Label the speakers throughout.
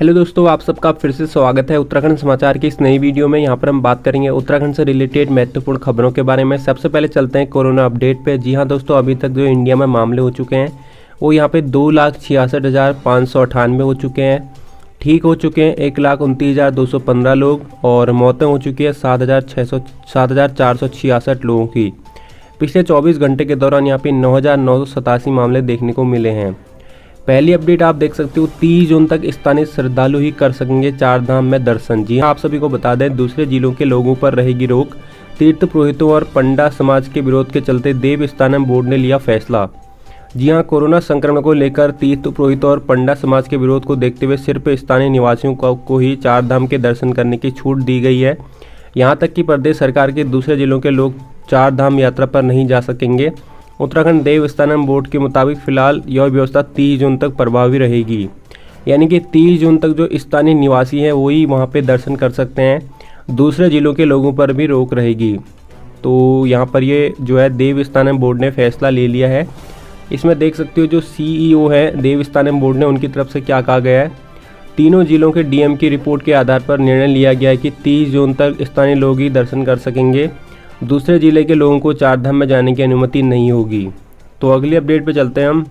Speaker 1: Hello दोस्तों, आप सबका फिर से स्वागत है उत्तराखंड समाचार की इस नई वीडियो में। यहाँ पर हम बात करेंगे उत्तराखंड से रिलेटेड महत्वपूर्ण खबरों के बारे में। सबसे पहले चलते हैं कोरोना अपडेट पे। जी हाँ दोस्तों, अभी तक जो इंडिया में मामले हो चुके हैं वो यहाँ पे 2,66,598 हो चुके हैं। ठीक हो चुके हैं 1,29,215 लोग और मौतें हो चुकी है 7,466 लोगों की। पिछले 24 घंटे के दौरान यहाँ पे 9,987 मामले देखने को मिले हैं। पहली अपडेट आप देख सकते हो, 30 जून तक स्थानीय श्रद्धालु ही कर सकेंगे चार धाम में दर्शन। जी हाँ, आप सभी को बता दें, दूसरे जिलों के लोगों पर रहेगी रोक। तीर्थ पुरोहितों और पंडा समाज के विरोध के चलते देवस्थानम बोर्ड ने लिया फैसला। जी हाँ, कोरोना संक्रमण को लेकर तीर्थ पुरोहितों और पंडा समाज के विरोध को देखते हुए सिर्फ स्थानीय निवासियों को ही चार धाम के दर्शन करने की छूट दी गई है। यहाँ तक कि प्रदेश सरकार के दूसरे जिलों के लोग चार धाम यात्रा पर नहीं जा सकेंगे। उत्तराखंड देवस्थानम बोर्ड के मुताबिक फिलहाल यह व्यवस्था 30 जून तक प्रभावी रहेगी, यानी कि 30 जून तक जो स्थानीय निवासी हैं वही वहां पे दर्शन कर सकते हैं। दूसरे जिलों के लोगों पर भी रोक रहेगी। तो यहाँ पर ये जो है देवस्थानम बोर्ड ने फैसला ले लिया है। इसमें देख सकते हो जो CEO है देवस्थानम बोर्ड ने, उनकी तरफ से क्या कहा गया है। तीनों जिलों के DM की रिपोर्ट के आधार पर निर्णय लिया गया है कि 30 जून तक स्थानीय लोग ही दर्शन कर सकेंगे। दूसरे जिले के लोगों को चारधाम में जाने की अनुमति नहीं होगी। तो अगली अपडेट पे चलते हैं हम।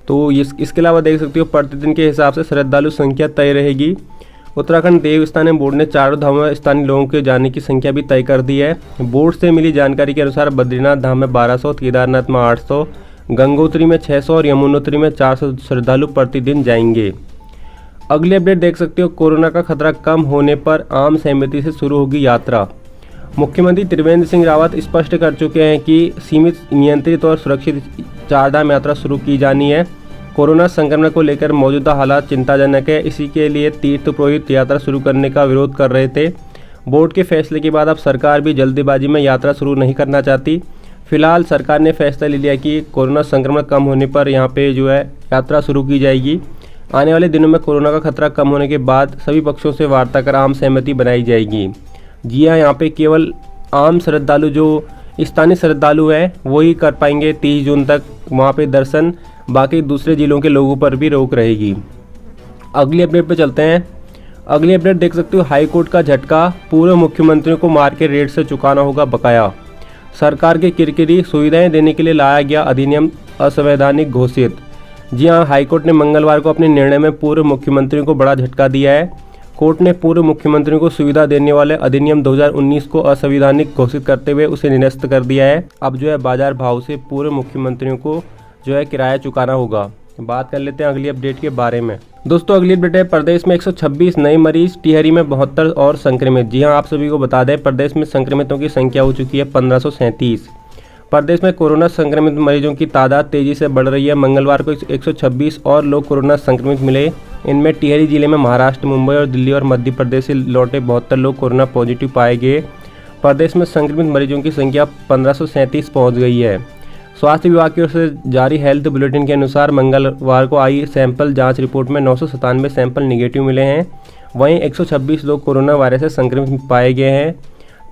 Speaker 1: तो इसके अलावा देख सकते हो प्रतिदिन के हिसाब से श्रद्धालु संख्या तय रहेगी। उत्तराखंड देवस्थानम बोर्ड ने चारों धामों में स्थानीय लोगों के जाने की संख्या भी तय कर दी है। बोर्ड से मिली जानकारी के अनुसार बद्रीनाथ धाम में 1200, केदारनाथ में 800, गंगोत्री में 600 और यमुनोत्री में 400 श्रद्धालु प्रतिदिन जाएंगे। अगली अपडेट देख सकते हो, कोरोना का खतरा कम होने पर आम सहमति से शुरू होगी यात्रा। मुख्यमंत्री त्रिवेंद्र सिंह रावत स्पष्ट कर चुके हैं कि सीमित, नियंत्रित और सुरक्षित चारधाम यात्रा शुरू की जानी है। कोरोना संक्रमण को लेकर मौजूदा हालात चिंताजनक है। इसी के लिए तीर्थ पुरोहित यात्रा शुरू करने का विरोध कर रहे थे। बोर्ड के फैसले के बाद अब सरकार भी जल्दबाजी में यात्रा शुरू नहीं करना चाहती। फिलहाल सरकार ने फैसला ले लिया कि कोरोना संक्रमण कम होने पर यहाँ पे जो है यात्रा शुरू की जाएगी। आने वाले दिनों में कोरोना का खतरा कम होने के बाद सभी पक्षों से वार्ता कर आम सहमति बनाई जाएगी। जी हाँ, यहाँ पे केवल आम श्रद्धालु जो स्थानीय श्रद्धालु हैं वही कर पाएंगे 30 जून तक वहाँ पे दर्शन। बाकी दूसरे जिलों के लोगों पर भी रोक रहेगी। अगली अपडेट पे चलते हैं। अगली अपडेट देख सकते हो, हाई कोर्ट का झटका, पूर्व मुख्यमंत्रियों को मार्केट रेट से चुकाना होगा बकाया। सरकार के किरकिरी सुविधाएं देने के लिए लाया गया अधिनियम असंवैधानिक घोषित। जी हाँ, हाईकोर्ट ने मंगलवार को अपने निर्णय में पूर्व मुख्यमंत्रियों को बड़ा झटका दिया है। कोर्ट ने पूर्व मुख्यमंत्रियों को सुविधा देने वाले अधिनियम 2019 को असंवैधानिक घोषित करते हुए उसे निरस्त कर दिया है। अब जो है बाजार भाव से पूर्व मुख्यमंत्रियों को जो है किराया चुकाना होगा। बात कर लेते हैं अगली अपडेट के बारे में। दोस्तों अगली अपडेट है, प्रदेश में 126 नए मरीज, टिहरी में 72 और संक्रमित। जी हाँ, आप सभी को बता दें, प्रदेश में संक्रमितों की संख्या हो चुकी है 1537। प्रदेश में कोरोना संक्रमित मरीजों की तादाद तेजी से बढ़ रही है। मंगलवार को 126 और लोग कोरोना संक्रमित मिले। इनमें टिहरी जिले में महाराष्ट्र, मुंबई और दिल्ली और मध्य प्रदेश से लौटे 72 लोग कोरोना पॉजिटिव पाए गए। प्रदेश में संक्रमित मरीजों की संख्या 1537 पहुंच गई है। स्वास्थ्य विभाग की ओर से जारी हेल्थ बुलेटिन के अनुसार मंगलवार को आई सैंपल जांच रिपोर्ट में 997 सैंपल निगेटिव मिले हैं। वहीं 126 लोग कोरोना वायरस से संक्रमित पाए गए हैं।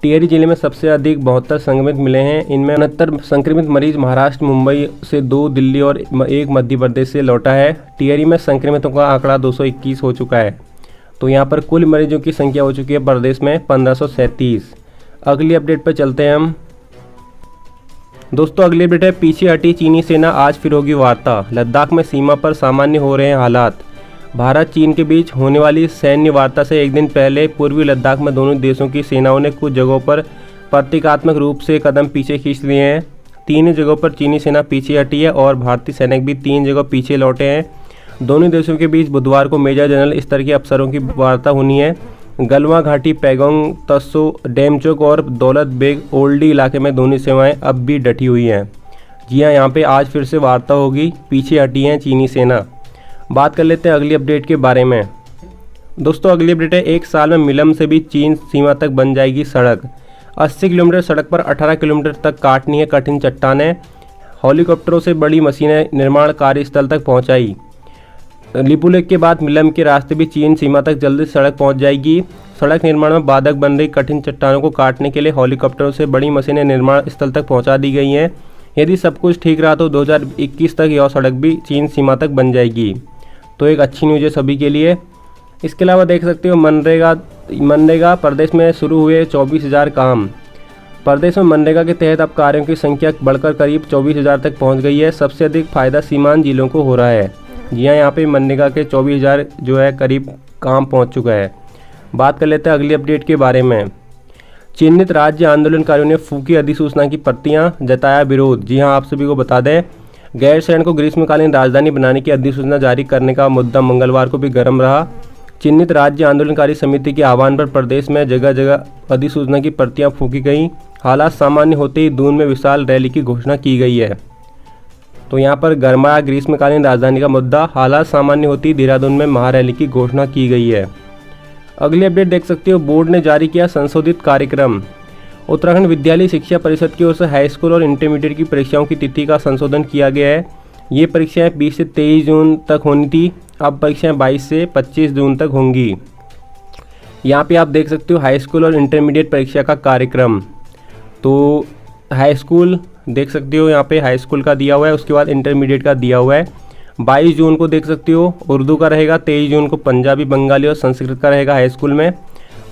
Speaker 1: टिहरी जिले में सबसे अधिक 72 संक्रमित मिले हैं। इनमें 69 संक्रमित मरीज महाराष्ट्र, मुंबई से 2, दिल्ली और 1 मध्य प्रदेश से लौटा है। टिहरी में संक्रमितों का आंकड़ा 221 हो चुका है। तो यहाँ पर कुल मरीजों की संख्या हो चुकी है प्रदेश में 1537। अगली अपडेट पर चलते हैं हम। दोस्तों अगली अपडेट है, पीछे हटी चीनी सेना, आज फिर होगी वार्ता। लद्दाख में सीमा पर सामान्य हो रहे हैं हालात। भारत चीन के बीच होने वाली सैन्य वार्ता से एक दिन पहले पूर्वी लद्दाख में दोनों देशों की सेनाओं ने कुछ जगहों पर प्रतीकात्मक रूप से कदम पीछे खींच लिए हैं। 3 जगहों पर चीनी सेना पीछे हटी है और भारतीय सैनिक भी 3 जगह पीछे लौटे हैं। दोनों देशों के बीच बुधवार को मेजर जनरल स्तर के अफसरों की वार्ता होनी है। गलवां घाटी, पैगोंग तत्सो, डेमचोक और दौलत बेग ओल्डी इलाके में दोनों सेनाएं अब भी डटी हुई हैं। जी हाँ, यहाँ पे आज फिर से वार्ता होगी, पीछे हटी है चीनी सेना। बात कर लेते हैं अगली अपडेट के बारे में। दोस्तों अगली अपडेट है, 1 साल में मिलम से भी चीन सीमा तक बन जाएगी सड़क। 80 किलोमीटर सड़क पर 18 किलोमीटर तक काटनी है कठिन चट्टानें। हेलीकॉप्टरों से बड़ी मशीनें निर्माण कार्यस्थल तक पहुंचाई। लिपुलेख के बाद मिलम के रास्ते भी चीन सीमा तक जल्दी सड़क पहुंच जाएगी। सड़क निर्माण में बाधक बन रही कठिन चट्टानों को काटने के लिए हेलीकॉप्टरों से बड़ी मशीनें निर्माण स्थल तक पहुंचा दी गई हैं। यदि सब कुछ ठीक रहा तो 2021 तक यह सड़क भी चीन सीमा तक बन जाएगी। तो एक अच्छी न्यूज़ है सभी के लिए। इसके अलावा देख सकते हो मनरेगा प्रदेश में शुरू हुए 24,000 काम। प्रदेश में मनरेगा के तहत अब कार्यों की संख्या बढ़कर करीब 24,000 तक पहुंच गई है। सबसे अधिक फायदा सीमांत जिलों को हो रहा है। जी हाँ, यहाँ पे मनरेगा के 24,000 जो है करीब काम पहुंच चुका है। बात कर लेते हैं अगली अपडेट के बारे में। चिन्हित राज्य आंदोलनकारियों ने फूकी अधिसूचना की प्रतियां, जताया विरोध। जी हाँ, आप सभी को बता दें, गैरसैंण को ग्रीष्मकालीन राजधानी बनाने की अधिसूचना जारी करने का मुद्दा मंगलवार को भी गर्म रहा। चिन्हित राज्य आंदोलनकारी समिति के आह्वान पर प्रदेश में जगह जगह अधिसूचना की प्रतियां फूकी गईं। हालात सामान्य होते ही दून में विशाल रैली की घोषणा की गई है। तो यहाँ पर गरमाया ग्रीष्मकालीन राजधानी का मुद्दा। हालात सामान्य होते ही देहरादून में महारैली की घोषणा की गई है। अगली अपडेट देख सकते हो, बोर्ड ने जारी किया संशोधित कार्यक्रम। उत्तराखंड विद्यालय शिक्षा परिषद की ओर से हाई स्कूल और इंटरमीडिएट की परीक्षाओं की तिथि का संशोधन किया गया है। ये परीक्षाएं 20 से 23 जून तक होनी थी, अब परीक्षाएं 22 से 25 जून तक होंगी। यहाँ पे आप देख सकते हो हाई स्कूल और इंटरमीडिएट परीक्षा का कार्यक्रम। तो हाई स्कूल देख सकते हो, यहाँ पे हाई स्कूल का दिया हुआ है, उसके बाद इंटरमीडिएट का दिया हुआ है। 22 जून को देख सकते हो उर्दू का रहेगा, 23 जून को पंजाबी, बंगाली और संस्कृत का रहेगा हाई स्कूल में,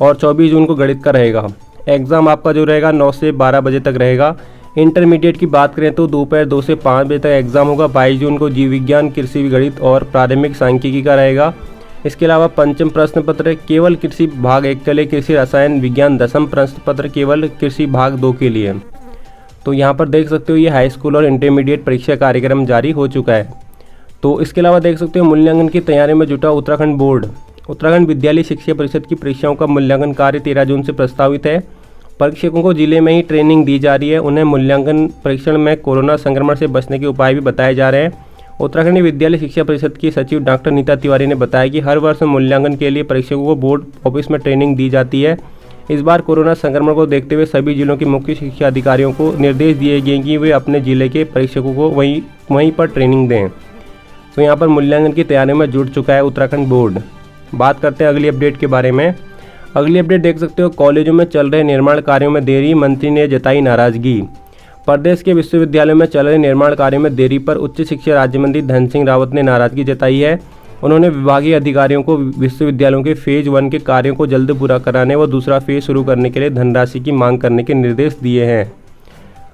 Speaker 1: और 24 जून को गणित का रहेगा। एग्ज़ाम आपका जो रहेगा 9 से 12 बजे तक रहेगा। इंटरमीडिएट की बात करें तो दोपहर 2 से 5 बजे तक एग्ज़ाम होगा। 22 जून को जीव विज्ञान, कृषि, गणित और प्राथमिक सांख्यिकी का रहेगा। इसके अलावा पंचम प्रश्न पत्र केवल कृषि भाग 1 के लिए, कृषि रसायन विज्ञान दसम प्रश्न पत्र केवल कृषि भाग 2 के लिए। तो यहाँ पर देख सकते हो ये हाई स्कूल और इंटरमीडिएट परीक्षा कार्यक्रम जारी हो चुका है। तो इसके अलावा देख सकते हो मूल्यांकन की तैयारी में जुटा उत्तराखंड बोर्ड। उत्तराखंड विद्यालय शिक्षा परिषद की परीक्षाओं का मूल्यांकन कार्य 13 जून से प्रस्तावित है। परीक्षकों को जिले में ही ट्रेनिंग दी जा रही है। उन्हें मूल्यांकन परीक्षण में कोरोना संक्रमण से बचने के उपाय भी बताए जा रहे हैं। उत्तराखंड विद्यालय शिक्षा परिषद की सचिव डॉक्टर नीता तिवारी ने बताया कि हर वर्ष मूल्यांकन के लिए परीक्षकों को बोर्ड ऑफिस में ट्रेनिंग दी जाती है। इस बार कोरोना संक्रमण को देखते हुए सभी जिलों के मुख्य शिक्षा अधिकारियों को निर्देश दिए गए कि वे अपने जिले के परीक्षकों को वहीं पर ट्रेनिंग दें। तो यहाँ पर मूल्यांकन की तैयारी में जुट चुका है उत्तराखंड बोर्ड। बात करते हैं अगली अपडेट के बारे में। अगली अपडेट देख सकते हो, कॉलेजों में चल रहे निर्माण कार्यों में देरी, मंत्री ने जताई नाराजगी। प्रदेश के विश्वविद्यालयों में चल रहे निर्माण कार्यों में देरी पर उच्च शिक्षा राज्य मंत्री धन सिंह रावत ने नाराजगी जताई है। उन्होंने विभागीय अधिकारियों को विश्वविद्यालयों के फेज 1 के कार्यों को जल्द पूरा कराने व दूसरा फेज शुरू करने के लिए धनराशि की मांग करने के निर्देश दिए हैं।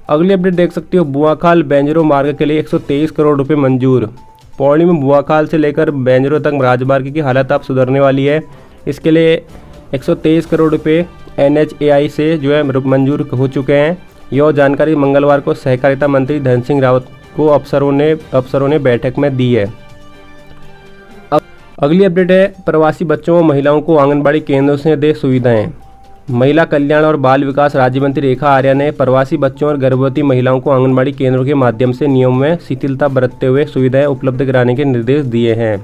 Speaker 1: अगली अपडेट देख सकते हो, बुआखाल बेंजरो मार्ग के लिए 123 करोड़ रुपये मंजूर। पौड़ी में बुआखाल से लेकर बेंजरो तक राजमार्ग की हालत अब सुधरने वाली है। इसके लिए 123 करोड़ रुपये NHAI से जो है मंजूर हो चुके हैं। यह जानकारी मंगलवार को सहकारिता मंत्री धन सिंह रावत को अफसरों ने बैठक में दी है। अगली अपडेट है, प्रवासी बच्चों व महिलाओं को आंगनबाड़ी केंद्रों से दे सुविधाएं। महिला कल्याण और बाल विकास राज्य मंत्री रेखा आर्या ने प्रवासी बच्चों और गर्भवती महिलाओं को आंगनबाड़ी केंद्रों के माध्यम से नियमों में शिथिलता बरतते हुए सुविधाएं उपलब्ध कराने के निर्देश दिए हैं।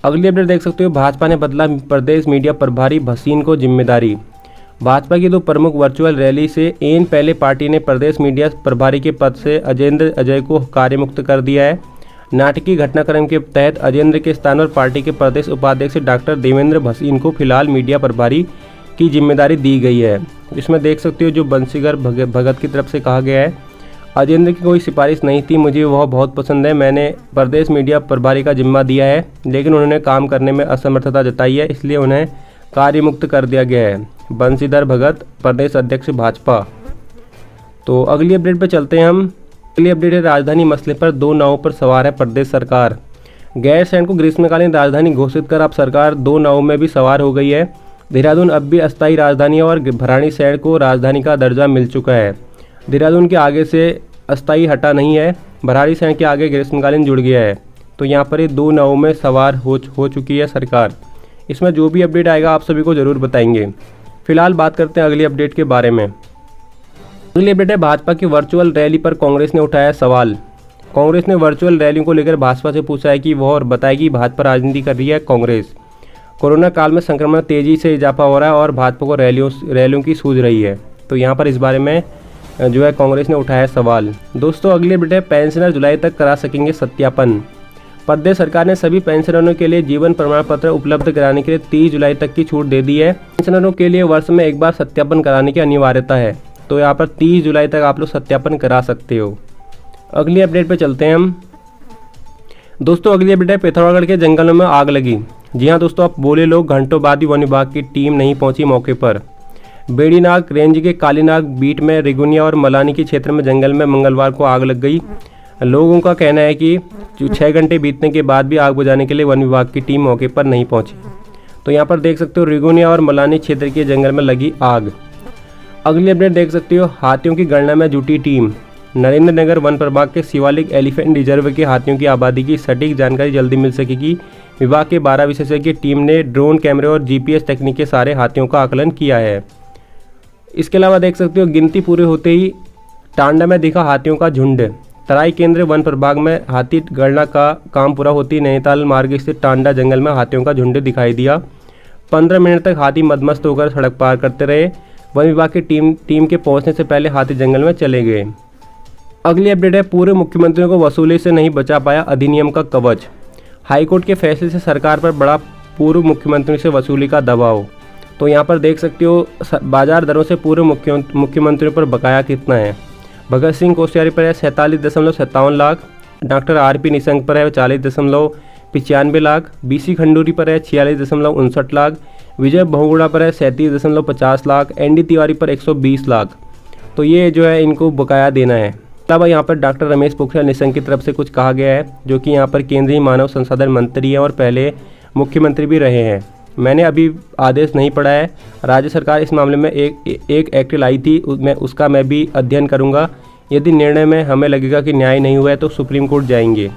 Speaker 1: अगली अपडेट देख सकते हो, भाजपा ने बदला प्रदेश मीडिया प्रभारी भसीन को जिम्मेदारी। भाजपा की 2 प्रमुख वर्चुअल रैली से एन पहले पार्टी ने प्रदेश मीडिया प्रभारी के पद से अजेंद्र अजय को कार्यमुक्त कर दिया है। नाटकीय घटनाक्रम के तहत अजेंद्र के स्थान पर पार्टी के प्रदेश उपाध्यक्ष डॉक्टर देवेंद्र भसीन को फिलहाल मीडिया प्रभारी की जिम्मेदारी दी गई है। इसमें देख सकते हो जो बंसीधर भगत की तरफ से कहा गया है, अजेंद्र की कोई सिफारिश नहीं थी, मुझे वह बहुत पसंद है, मैंने प्रदेश मीडिया प्रभारी का जिम्मा दिया है, लेकिन उन्होंने काम करने में असमर्थता जताई है, इसलिए उन्हें कार्यमुक्त कर दिया गया है। बंसीधर भगत, प्रदेश अध्यक्ष भाजपा। तो अगली अपडेट पर चलते हैं हम। अगली अपडेट है, राजधानी मसले पर 2 नावों पर सवार है प्रदेश सरकार। गैरसैंण को ग्रीष्मकालीन राजधानी घोषित कर अब सरकार 2 नावों में भी सवार हो गई है। देहरादून अब भी अस्थायी राजधानी और भराड़ीसैंण को राजधानी का दर्जा मिल चुका है। देहरादून के आगे से अस्थायी हटा नहीं है, भराड़ीसैंण के आगे ग्रीष्मकालीन जुड़ गया है। तो यहाँ पर ये 2 नावों में सवार हो चुकी है सरकार। इसमें जो भी अपडेट आएगा आप सभी को ज़रूर बताएंगे। फिलहाल बात करते हैं अगली अपडेट के बारे में। अगली अपडेट है, भाजपा की वर्चुअल रैली पर कांग्रेस ने उठाया सवाल। कांग्रेस ने वर्चुअल रैलियों को लेकर भाजपा से पूछा है कि वह और बताएगी भाजपा राजनीति कर रही है कांग्रेस। कोरोना काल में संक्रमण तेजी से इजाफा हो रहा है और भाजपा को रैलियों की सूझ रही है। तो यहाँ पर इस बारे में जो है कांग्रेस ने उठाया सवाल। दोस्तों अगली अपडेट है, पेंशनर जुलाई तक करा सकेंगे सत्यापन। प्रदेश सरकार ने सभी पेंशनरों के लिए जीवन प्रमाण पत्र उपलब्ध कराने के लिए 30 जुलाई तक की छूट दे दी है। पेंशनरों के लिए वर्ष में एक बार सत्यापन कराने की अनिवार्यता है। तो यहाँ पर 30 जुलाई तक आप लोग सत्यापन करा सकते हो। अगली अपडेट पे चलते हैं हम। दोस्तों अगली अपडेट है, पिथौरागढ़ के जंगलों में आग लगी। जी हाँ दोस्तों, आप बोले लोग, घंटों बाद भी वन विभाग की टीम नहीं पहुंची मौके पर। बेड़ीनाग रेंज के कालीनाग बीट में रिगुनिया और मलानी के क्षेत्र में जंगल में मंगलवार को आग लग गई। लोगों का कहना है कि 6 घंटे बीतने के बाद भी आग बुझाने के लिए वन विभाग की टीम मौके पर नहीं पहुंची। तो यहाँ पर देख सकते हो रिगुनिया और मलानी क्षेत्र के जंगल में लगी आग। अगली अपडेट देख सकते हो, हाथियों की गणना में जुटी टीम। नरेंद्र नगर वन प्रभाग के शिवालिक एलिफेंट रिजर्व के हाथियों की आबादी की सटीक जानकारी जल्दी मिल सकेगी। विभाग के 12 विशेषज्ञ टीम ने ड्रोन कैमरे और जीपीएस तकनीक के सारे हाथियों का आकलन किया है। इसके अलावा देख सकते हो, गिनती पूरे होते ही टांडा में दिखा हाथियों का झुंड। तराई केंद्र वन प्रभाग में हाथी गणना का काम पूरा होती नैनीताल मार्ग स्थित टांडा जंगल में हाथियों का झुंड दिखाई दिया। 15 मिनट तक हाथी मदमस्त होकर सड़क पार करते रहे। वन विभाग की टीम के पहुंचने से पहले हाथी जंगल में चले गए। अगली अपडेट है, पूर्व मुख्यमंत्रियों को वसूली से नहीं बचा पाया अधिनियम का कवच। हाईकोर्ट के फैसले से सरकार पर बड़ा पूर्व मुख्यमंत्री से वसूली का दबाव। तो यहाँ पर देख सकते हो, बाजार दरों से पूर्व मुख्यमंत्रियों पर बकाया कितना है। भगत सिंह कोश्यारी पर है 47.57 लाख, डॉक्टर आरपी निशंक पर है 40.95 लाख, बीसी खंडूरी पर है 46.59 लाख, विजय बहुगुणा पर है 37.50 लाख, एनडी तिवारी पर 120 लाख। तो ये जो है इनको बकाया देना है। अलावा यहाँ पर डॉक्टर रमेश पोखरियाल निशंक की तरफ से कुछ कहा गया है, जो कि यहाँ पर केंद्रीय मानव संसाधन मंत्री हैं और पहले मुख्यमंत्री भी रहे हैं। मैंने अभी आदेश नहीं पढ़ा है। राज्य सरकार इस मामले में एक एक्ट लाई थी, मैं भी अध्ययन करूँगा। यदि निर्णय में हमें लगेगा कि न्याय नहीं हुआ है तो सुप्रीम कोर्ट जाएंगे।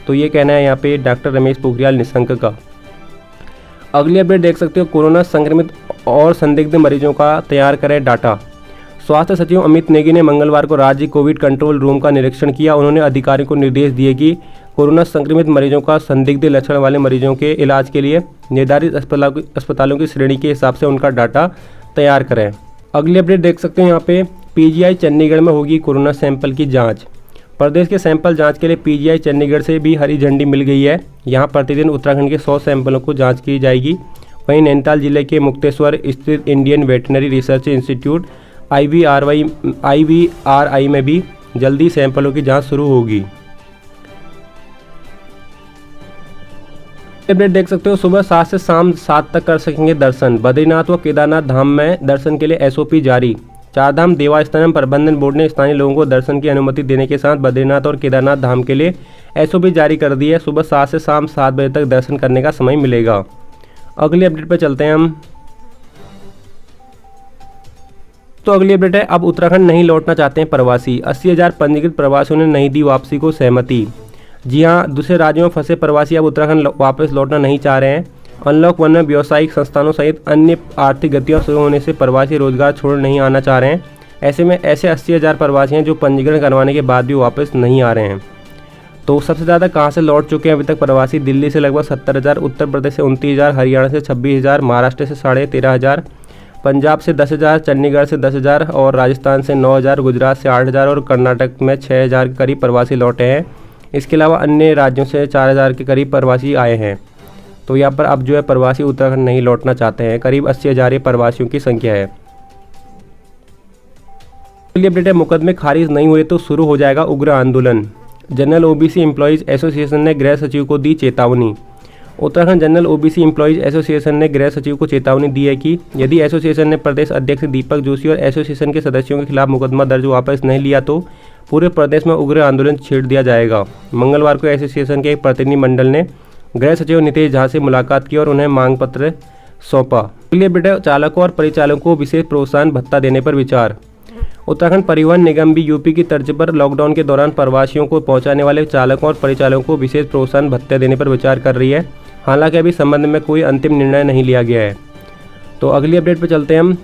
Speaker 1: तो ये कहना है यहाँ पे डॉक्टर रमेश पोखरियाल निशंक का। अगली अपडेट देख सकते हो, कोरोना संक्रमित और संदिग्ध मरीजों का तैयार करें डाटा। स्वास्थ्य सचिव अमित नेगी ने मंगलवार को राज्य कोविड कंट्रोल रूम का निरीक्षण किया। उन्होंने अधिकारियों को निर्देश दिए कि कोरोना संक्रमित मरीजों का संदिग्ध लक्षण वाले मरीजों के इलाज के लिए निर्धारित अस्पतालों की श्रेणी के हिसाब से उनका डाटा तैयार करें। अगली अपडेट देख सकते हैं यहाँ पे, पीजीआई चंडीगढ़ में होगी कोरोना सैंपल की जाँच। प्रदेश के सैंपल जांच के लिए पीजीआई चंडीगढ़ से भी हरी झंडी मिल गई है। यहां प्रतिदिन उत्तराखंड के 100 सैंपलों को जांच की जाएगी। वहीं नैनीताल जिले के मुक्तेश्वर स्थित Indian veterinary research institute IVRI में भी जल्दी सैंपलों की जांच शुरू होगी। अपडेट देख सकते हो, सुबह 7 से शाम 7 तक कर सकेंगे दर्शन। बद्रीनाथ व केदारनाथ धाम में दर्शन के लिए SOP जारी। चारधाम देवस्थानम प्रबंधन बोर्ड ने स्थानीय लोगों को दर्शन की अनुमति देने के साथ बद्रीनाथ और केदारनाथ धाम के लिए SOP जारी कर दी है। सुबह 7 से शाम 7 बजे तक दर्शन करने का समय मिलेगा। अगली अपडेट पर चलते हैं हम। तो अगली अपडेट है, अब उत्तराखंड नहीं लौटना चाहते हैं प्रवासी। 80,000 पंजीकृत प्रवासियों ने नहीं दी वापसी को सहमति। जी हाँ, दूसरे राज्यों में फंसे प्रवासी अब उत्तराखंड वापस लौटना नहीं चाह रहे हैं। अनलॉक 1 में व्यावसायिक संस्थानों सहित अन्य आर्थिक गतिविधियां शुरू होने से प्रवासी रोजगार छोड़ नहीं आना चाह रहे हैं। ऐसे में ऐसे 80,000 प्रवासी हैं जो पंजीकरण करवाने के बाद भी वापस नहीं आ रहे हैं। तो सबसे ज़्यादा कहां से लौट चुके हैं अभी तक प्रवासी? दिल्ली से लगभग 70,000, उत्तर प्रदेश से 29,000, हरियाणा से 26,000, महाराष्ट्र से 13,500, पंजाब से 10,000, चंडीगढ़ से 10,000 और राजस्थान से 9,000, गुजरात से 8,000 और कर्नाटक में 6,000 के करीब प्रवासी लौटे हैं। इसके अलावा अन्य राज्यों से 4,000 के करीब प्रवासी आए हैं। तो यहाँ पर अब जो है प्रवासी उत्तराखंड नहीं लौटना चाहते हैं। करीब 80,000 प्रवासियों की संख्या है। अगली अपडेट है, मुकदमे खारिज नहीं हुए तो शुरू हो जाएगा उग्र आंदोलन। जनरल OBC एम्प्लॉयज़ एसोसिएशन ने गृह सचिव को दी चेतावनी। Uttarakhand general OBC employees association ने गृह सचिव को चेतावनी दी है कि यदि एसोसिएशन ने प्रदेश अध्यक्ष दीपक जोशी और एसोसिएशन के सदस्यों के खिलाफ मुकदमा दर्ज वापस नहीं लिया तो पूरे प्रदेश में उग्र आंदोलन छेड़ दिया जाएगा। मंगलवार को एसोसिएशन के एक प्रतिनिधि मंडल ने गृह सचिव नितेश झा से मुलाकात की और उन्हें मांग पत्र सौंपा। अगली अपडेट है, चालकों और परिचालकों को विशेष प्रोत्साहन भत्ता देने पर विचार। उत्तराखंड परिवहन निगम भी यूपी की तर्ज पर लॉकडाउन के दौरान प्रवासियों को पहुंचाने वाले चालकों और परिचालकों को विशेष प्रोत्साहन भत्ते देने पर विचार कर रही है। हालांकि अभी संबंध में कोई अंतिम निर्णय नहीं लिया गया है। तो अगली अपडेट पर चलते हैं हम।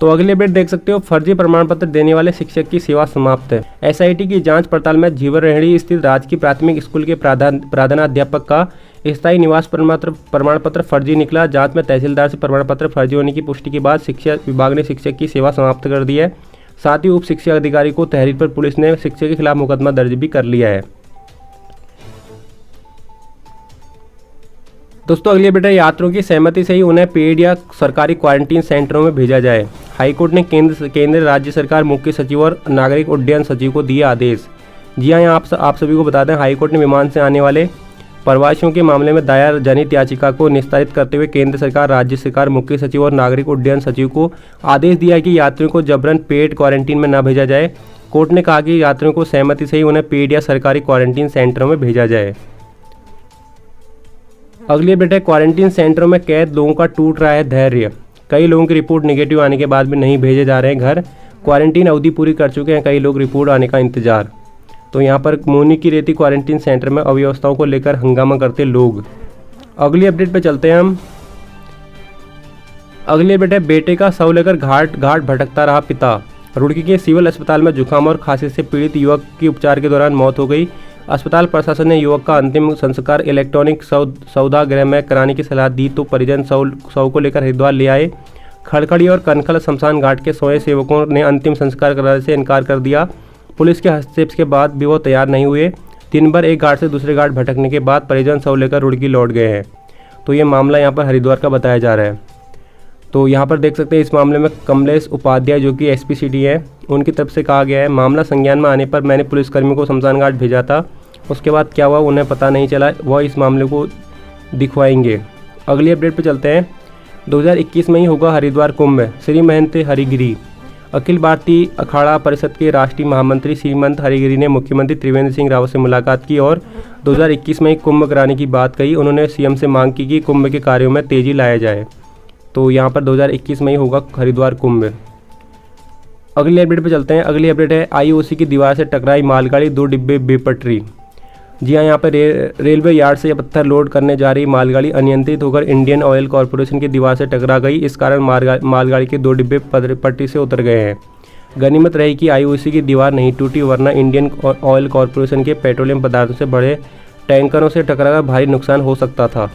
Speaker 1: तो अगली अपडेट देख सकते हो, फर्जी प्रमाण पत्र देने वाले शिक्षक की सेवा समाप्त है। SIT की जांच पड़ताल में झीवर रेहड़ी स्थित राजकीय प्राथमिक स्कूल के प्रधानाध्यापक का स्थायी निवास प्रमाण पत्र फर्जी निकला। जांच में तहसीलदार से प्रमाण पत्र फर्जी होने की पुष्टि के बाद शिक्षा विभाग ने शिक्षक की सेवा समाप्त कर दी है। साथ ही उप शिक्षा अधिकारी को तहरीर पर पुलिस ने शिक्षक के खिलाफ मुकदमा दर्ज भी कर लिया है। दोस्तों अगली अपडेट है, यात्रियों की सहमति से ही उन्हें पेड या सरकारी क्वारंटीन सेंटरों में भेजा जाए। हाईकोर्ट ने केंद्र राज्य सरकार, मुख्य सचिव और नागरिक उड्डयन सचिव को दिए आदेश। जी हाँ, आप सभी को बता दें, हाईकोर्ट ने विमान से आने वाले प्रवासियों के मामले में दायर जनहित याचिका को निस्तारित करते हुए केंद्र सरकार, राज्य सरकार, मुख्य सचिव और नागरिक उड्डयन सचिव को आदेश दिया है कि यात्रियों को जबरन पेड क्वारंटीन में न भेजा जाए। कोर्ट ने कहा कि यात्रियों को सहमति से ही उन्हें पेड या सरकारी क्वारंटीन सेंटरों में भेजा जाए। अगली अपडेट है, क्वारंटीन सेंटरों में कैद लोगों का टूट रहा है धैर्य। कई लोगों की रिपोर्ट नेगेटिव आने के बाद भी नहीं भेजे जा रहे हैं घर। क्वारंटीन अवधि पूरी कर चुके हैं कई लोग, रिपोर्ट आने का इंतजार। तो यहाँ पर मोनी की रेती क्वारंटीन सेंटर में अव्यवस्थाओं को लेकर हंगामा करते लोग। अगली अपडेट पे चलते हैं हम। अगली अपडेट है, बेटे का शव लेकर घाट घाट भटकता रहा पिता। रुड़की के सिविल अस्पताल में जुकाम और खांसी से पीड़ित युवक की उपचार के दौरान मौत हो गई। अस्पताल प्रशासन ने युवक का अंतिम संस्कार इलेक्ट्रॉनिक सौदागृह में कराने की सलाह दी तो परिजन शव को लेकर हरिद्वार ले आए। खड़खड़ी और कनखल शमशान घाट के स्वयं सेवकों ने अंतिम संस्कार कराने से इनकार कर दिया। पुलिस के हस्तक्षेप के बाद भी वो तैयार नहीं हुए। दिन भर एक घाट से दूसरे घाट भटकने के बाद परिजन शव लेकर रुड़की लौट गए हैं। तो ये मामला यहाँ पर हरिद्वार का बताया जा रहा है। तो यहाँ पर देख सकते हैं, इस मामले में कमलेश उपाध्याय जो कि एसपी सिटी है, उनकी तरफ से कहा गया है, मामला संज्ञान में आने पर मैंने पुलिसकर्मियों को शमशान घाट भेजा था। उसके बाद क्या हुआ उन्हें पता नहीं चला, वह इस मामले को दिखवाएंगे। अगली अपडेट पर चलते हैं। 2021 में ही होगा हरिद्वार कुंभ। श्री महंत हरिगिरी। अखिल भारतीय अखाड़ा परिषद के राष्ट्रीय महामंत्री श्रीमंत हरिगिरी ने मुख्यमंत्री त्रिवेंद्र सिंह रावत से मुलाकात की और 2021 में ही कुंभ कराने की बात कही। उन्होंने सीएम से मांग की कि कुंभ के कार्यों में तेजी लाया जाए। तो यहाँ पर 2021 में ही होगा हरिद्वार कुंभ। अगली अपडेट पर चलते हैं। अगली अपडेट है, आईओसी की दीवार से टकराई मालगाड़ी, 2 डिब्बे बेपटरी। जी हाँ, यहाँ पर रेलवे यार्ड से पत्थर लोड करने जा रही मालगाड़ी अनियंत्रित होकर इंडियन ऑयल कॉरपोरेशन की दीवार से टकरा गई। इस कारण मालगाड़ी के 2 डिब्बे पटरी से उतर गए हैं। गनीमत रही कि आईओसी की दीवार नहीं टूटी, वरना इंडियन ऑयल कॉरपोरेशन के पेट्रोलियम पदार्थों से बड़े टैंकरों से टकराकर भारी नुकसान हो सकता था।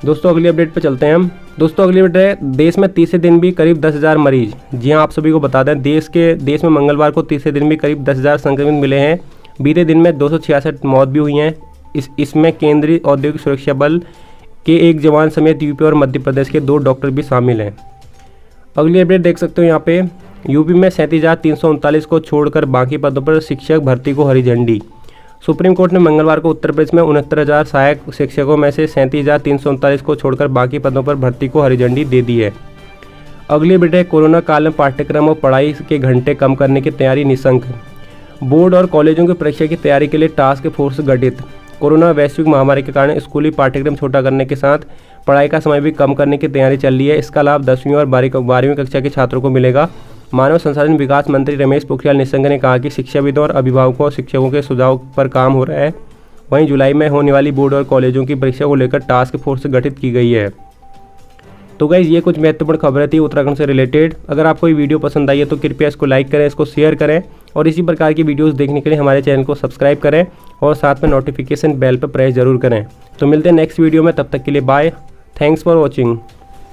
Speaker 1: दोस्तों अगली अपडेट पर चलते हैं हम। दोस्तों अगली अपडेट है, देश में तीसरे दिन भी करीब 10,000 मरीज। जी हाँ, आप सभी को बता दें, देश में मंगलवार को तीसरे दिन भी करीब 10,000 संक्रमित मिले हैं। बीते दिन में 266 मौत भी हुई हैं। इसमें केंद्रीय औद्योगिक सुरक्षा बल के एक जवान समेत यूपी और मध्य प्रदेश के 2 डॉक्टर भी शामिल हैं। अगली अपडेट देख सकते हो यहाँ पे, यूपी में 37,339 को छोड़कर बाकी पदों पर शिक्षक भर्ती को हरी झंडी। सुप्रीम कोर्ट ने मंगलवार को उत्तर प्रदेश में 69,000 सहायक शिक्षकों में से 37,339 को छोड़कर बाकी पदों पर भर्ती को हरी झंडी दे दी है। अगली अपडेट है, कोरोना काल में पाठ्यक्रम और पढ़ाई के घंटे कम करने की तैयारी निशंक। बोर्ड और कॉलेजों की परीक्षा की तैयारी के लिए टास्क फोर्स गठित। कोरोना वैश्विक महामारी के कारण स्कूली पाठ्यक्रम छोटा करने के साथ पढ़ाई का समय भी कम करने की तैयारी चल रही है। इसका लाभ 10वीं और 12वीं कक्षा के छात्रों को मिलेगा। मानव संसाधन विकास मंत्री रमेश पोखरियाल निशंक ने कहा कि शिक्षाविदों और अभिभावकों और शिक्षकों के सुझाव पर काम हो रहा है। वहीं जुलाई में होने वाली बोर्ड और कॉलेजों की परीक्षा को लेकर टास्क फोर्स गठित की गई है। तो गाइस, ये कुछ महत्वपूर्ण खबरें थी उत्तराखंड से रिलेटेड। अगर आपको ये वीडियो पसंद आई है तो कृपया इसको लाइक करें, इसको शेयर करें और इसी प्रकार की वीडियोस देखने के लिए हमारे चैनल को सब्सक्राइब करें और साथ में नोटिफिकेशन बेल पर प्रेस जरूर करें। तो मिलते हैं नेक्स्ट वीडियो में, तब तक के लिए बाय। Thanks for watching.